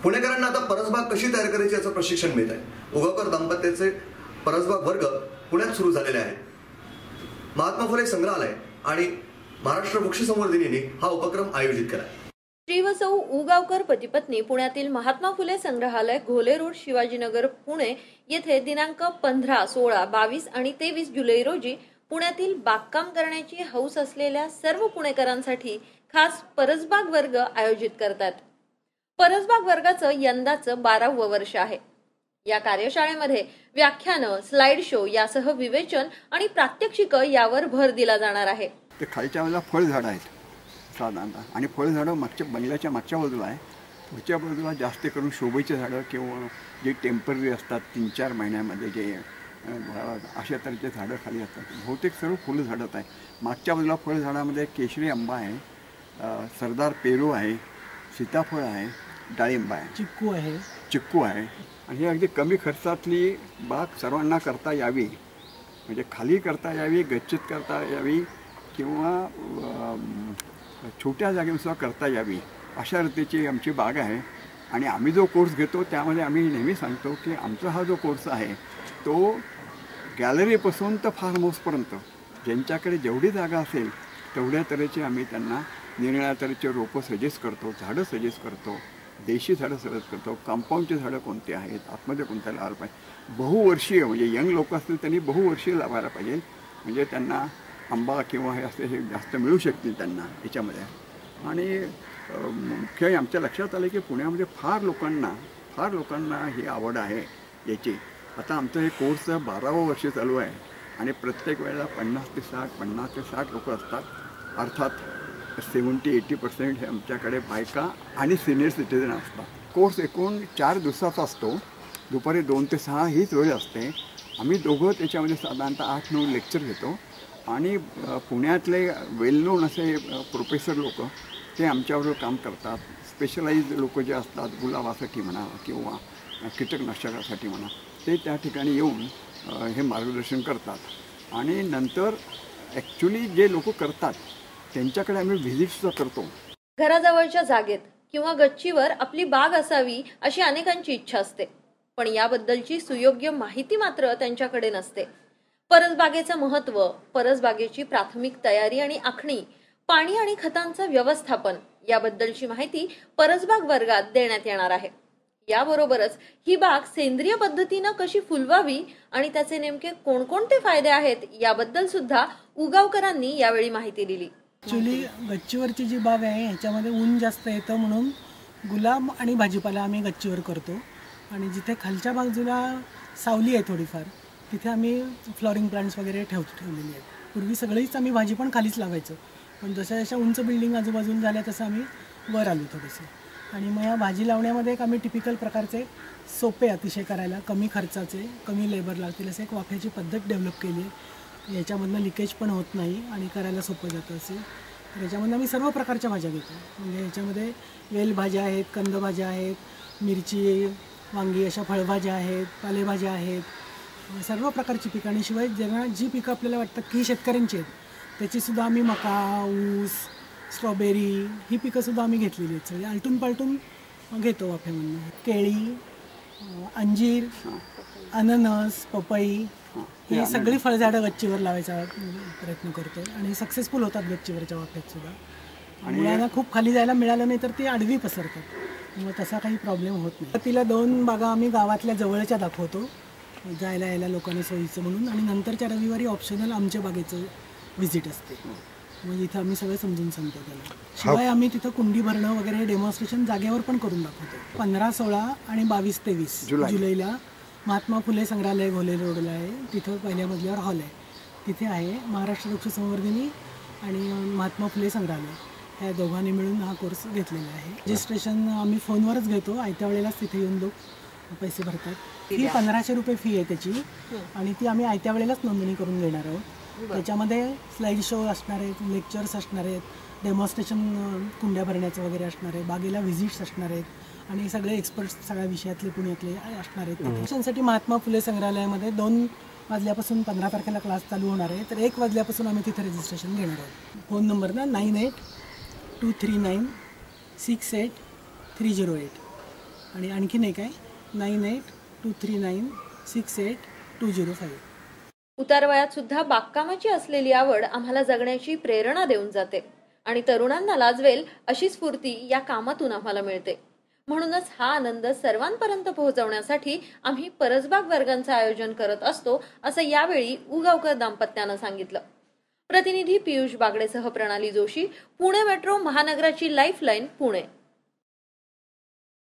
पुणेकरांना आता परसबाग कशी तयार करायची याचं प्रशिक्षण मिळत आहे। उगावकर दाम्पत्याचे परसबाग वर्ग पुण्यात सुरू झालेले आहेत। महात्मा फुले संग्रहालय आणि महाराष्ट्र वृक्ष संवर्धिनीने हा उपक्रम आयोजित केला। श्री व सौ उगावकर पती पत्नी पुण्यातील महात्मा फुले संग्रहालय घोले रोड शिवाजीनगर पुणे येथे दिनांक 15, 16, 22 आणि 23 जुलै रोजी पुण्यातील बागकाम करण्याची हौस असलेल्या सर्व पुणेकरांसाठी खास परसबाग वर्ग आयोजित करतात। परसबाग वर्गाचं यंदाचं 12वं वर्ष आहे। या कार्यशाळेमध्ये व्याख्यानं, स्लाइड शो यासह विवेचन आणि प्रात्यक्षिक यावर भर दिला जाणार आहे। ते खालच्या बाजूला फळझाडं आहेत साधारणतः, आणि फळझाडं मागच्या बंगल्याच्या मागच्या बाजूला आहे। पुढच्या बाजूला जास्त करून शोभेची झाडं किंवा जे टेम्पररी असतात 3-4 महिन्यामध्ये जे अशा तऱ्हेचे झाडं खाली असतात। बहुतेक सर्व फुलझाडत आहे। मागच्या बाजूला फळझाडामध्ये केशरी आंबा आहे, सरदार पेरू आहे, सीताफळ आहे, डाळिंब आहे, चिक्कू आहे। आणि ही अगदी कमी खर्चातली बाग सर्वांना करता यावी, म्हणजे खाली करता यावी, गच्चीत करता यावी किंवा छोट्या जागेनुसार करता यावी अशा रीतीची आमची बाग आहे। आणि आम्ही जो कोर्स घेतो त्यामध्ये आम्ही नेहमी सांगतो की आमचा हा जो कोर्स आहे तो गॅलरीपासून तर फार्म हाऊसपर्यंत ज्यांच्याकडे जेवढी जागा असेल तेवढ्या तऱ्हेचे आम्ही त्यांना निरनिळ्या तऱ्हेचे रोपं सजेस्ट करतो, झाडं सजेस्ट करतो, देशी झाडं सजेस्ट करतो, कंपाऊंडची झाडं कोणती आहेत, आतमध्ये कोणत्या लावायला पाहिजे, बहुवर्षीय म्हणजे यंग लोक असतील त्यांनी बहुवर्षीय लावायला पाहिजे, म्हणजे त्यांना आंबा किंवा हे असे हे जास्त मिळू शकतील त्यांना याच्यामध्ये। आणि मुख्य आमच्या लक्षात आलं की पुण्यामध्ये फार लोकांना ही आवड आहे याची। आता आमचं हे कोर्स 12वं वर्ष चालू आहे आणि प्रत्येक वेळेला 50 ते 60 लोक असतात। अर्थात 70-80% हे आमच्याकडे बायका आणि सिनियर सिटीजन असतात। कोर्स एकूण 4 दिवसाचा असतो, दुपारी 2 ते 6 हीच वेळ असते। आम्ही दोघं त्याच्यामध्ये साधारणतः 8-9 लेक्चर घेतो आणि पुण्यातले वेल नोन असे प्रोफेसर लोक ते आमच्याबरोबर काम करतात। स्पेशलाइज लोक जे असतात गुलाबासाठी म्हणा किंवा कीटकनाशकासाठी म्हणा ते त्या ठिकाणी येऊन हे मार्गदर्शन करतात। आणि नंतर ॲक्च्युली जे लोक करतात त्यांच्याकडे आम्ही व्हिजिटसुद्धा करतो। घराजवळच्या जागेत किंवा गच्चीवर आपली बाग असावी अशी अनेकांची इच्छा असते, पण याबद्दलची सुयोग्य माहिती मात्र त्यांच्याकडे नसते। परसबागेचं महत्त्व, परसबागेची प्राथमिक तयारी आणि आखणी, पाणी आणि खतांचं व्यवस्थापन याबद्दलची माहिती परसबाग वर्गात देण्यात येणार आहे। याबरोबरच ही बाग सेंद्रिय पद्धतीनं कशी फुलवावी आणि त्याचे नेमके कोणकोणते फायदे आहेत याबद्दल सुद्धा उगावकरांनी यावेळी माहिती दिली। ॲक्च्युली गच्चीवरची जी बाग आहे ह्याच्यामध्ये ऊन जास्त येतं म्हणून गुलाब आणि भाजीपाला आम्ही गच्चीवर करतो, आणि जिथे खालच्या बाजूला सावली आहे थोडीफार तिथे आम्ही फ्लॉरिंग प्लांट्स वगैरे ठेवलेली आहेत। पूर्वी सगळीच आम्ही भाजी पण खालीच लावायचो, पण जशा जशा उंच बिल्डिंग आजूबाजून झाल्या तसं आम्ही वर आलो थोडंसं। आणि मग या भाजी लावण्यामध्ये एक आम्ही टिपिकल प्रकारचे सोपे अतिशय करायला, कमी खर्चाचे, कमी लेबर लागतील असे एक वाफ्याची पद्धत डेव्हलप केली आहे। याच्यामधनं लिकेज पण होत नाही आणि करायला सोपं जातं असे। तर याच्यामधनं आम्ही सर्व प्रकारच्या भाज्या घेतो, म्हणजे याच्यामध्ये वेलभाज्या आहेत, कंदभाज्या आहेत, मिरची, वांगी अशा फळभाज्या आहेत, पालेभाज्या आहेत, सर्व प्रकारची पिकं। आणि शिवाय ज्यांना जी पिकं आपल्याला वाटतं की शेतकऱ्यांची आहेत त्याचीसुद्धा आम्ही मका, ऊस, स्ट्रॉबेरी ही पिकंसुद्धा आम्ही घेतलेली आहेत। सगळी आलटून पालटून घेतो वाफ्यामधून। केळी, अंजीर, अननस, पपई ही सगळी फळझाडं गच्चीवर लावायचा प्रयत्न करतो आणि सक्सेसफुल होतात गच्चीवरच्या वाफ्यातसुद्धा। आणि मुलांना खूप खाली जायला मिळालं नाही तर ती आडवी पसरतात, मग तसा काही प्रॉब्लेम होत नाही। तिला 2 बागा आम्ही गावातल्या जवळच्या दाखवतो जायला यायला लोकांना सोयीचं म्हणून, आणि नंतरच्या रविवारी ऑप्शनल आमच्या बागेचं व्हिजिट असते, म्हणजे इथं आम्ही सगळं समजून सांगतो त्याला। शिवाय आम्ही तिथं कुंडी भरणं वगैरे हे डेमॉन्स्ट्रेशन जागेवर पण करून दाखवतो। 15, 16 आणि 22-23 जुलैला महात्मा फुले संग्रहालय घोले रोडला आहे, तिथं पहिल्या मजल्यावर हॉल आहे, तिथे आहे महाराष्ट्र वृक्ष संवर्धिनी आणि महात्मा फुले संग्रहालय ह्या दोघांनी मिळून हा कोर्स घेतलेला आहे। रजिस्ट्रेशन आम्ही फोनवरच घेतो, आयत्या वेळेलाच तिथे येऊन लोक पैसे भरतात। ही 1500 रुपये फी आहे त्याची, आणि ती आम्ही आयत्या वेळेलाच नोंदणी करून घेणार आहोत। त्याच्यामध्ये स्लाइड शो असणार आहेत, लेक्चर्स असणार आहेत, डेमॉन्स्ट्रेशन कुंड्या भरण्याचं वगैरे असणार आहे, बागेला व्हिजिट्स असणार आहेत, आणि सगळे एक्सपर्ट्स सगळ्या विषयातले पुण्यातले असणार आहेत। शिक्षणासाठी महात्मा फुले संग्रहालयामध्ये 2 वाजल्यापासून 15 तारखेला क्लास चालू होणार आहे, तर 1 वाजल्यापासून आम्ही तिथे रजिस्ट्रेशन घेणार आहोत। फोन नंबर ना 9823968308 आणि आणखीन एक आहे 9823968205. उतारवयात सुद्धा बागकामाची असलेली आवड आम्हाला जगण्याची प्रेरणा देऊन जाते आणि तरुणांना लाजवेल अशी स्फूर्ती या कामातून आम्हाला मिळते. म्हणूनच हा आनंद सर्वांपर्यंत पोहोचवण्यासाठी आम्ही परसबाग वर्गांचं आयोजन करत असतो, असं यावेळी उगावकर दाम्पत्यानं सांगितलं. प्रतिनिधी पियुष बागडेसह प्रणाली जोशी, पुणे मेट्रो महानगराची लाईफलाईन, पुणे.